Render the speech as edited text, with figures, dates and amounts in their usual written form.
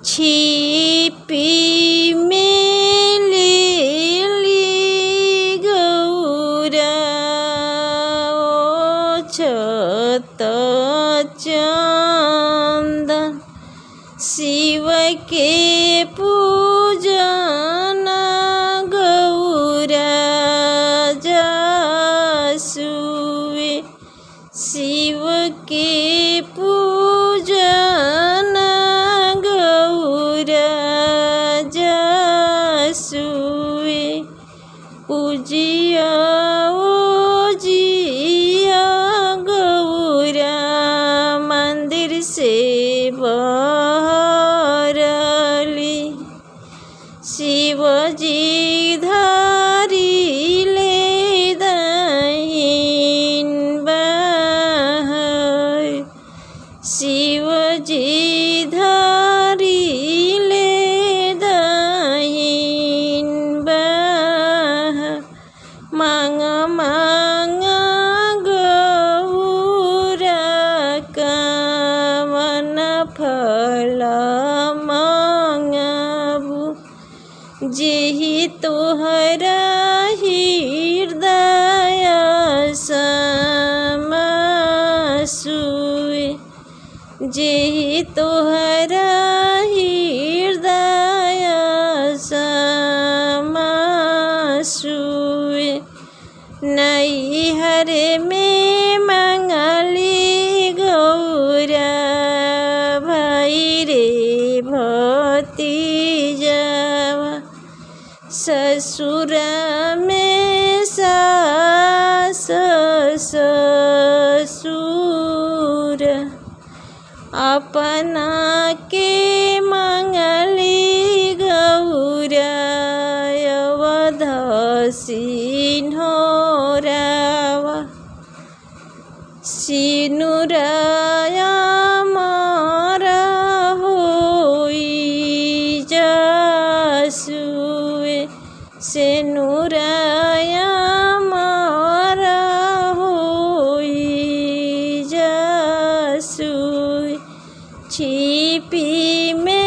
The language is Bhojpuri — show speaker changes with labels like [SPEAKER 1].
[SPEAKER 1] छिपी मेलेली गौरा ओछत चंदन शिव के पूजन गौरा जासुए शिव के पूजन गौरा जासुए पूजिया ओजिया गौरा मंदिर से बहरली शिवजी धारिले दहिन बाहर शिवजी धारिले दहिन बाहर मांग मांग गौरा कामन फल मांगबू जेहि तोहरा हृदय समासुए जेहि तोहरा हृदय समासुए नैहर में मंगली गौरा भाई रे भतीजवा ससुर में सास ससुर अपना के मंगली गौरा अवध सिन्होरावा सिनुराया मारा होई जासुए सेनुराया मारा होई जासुए छिपी में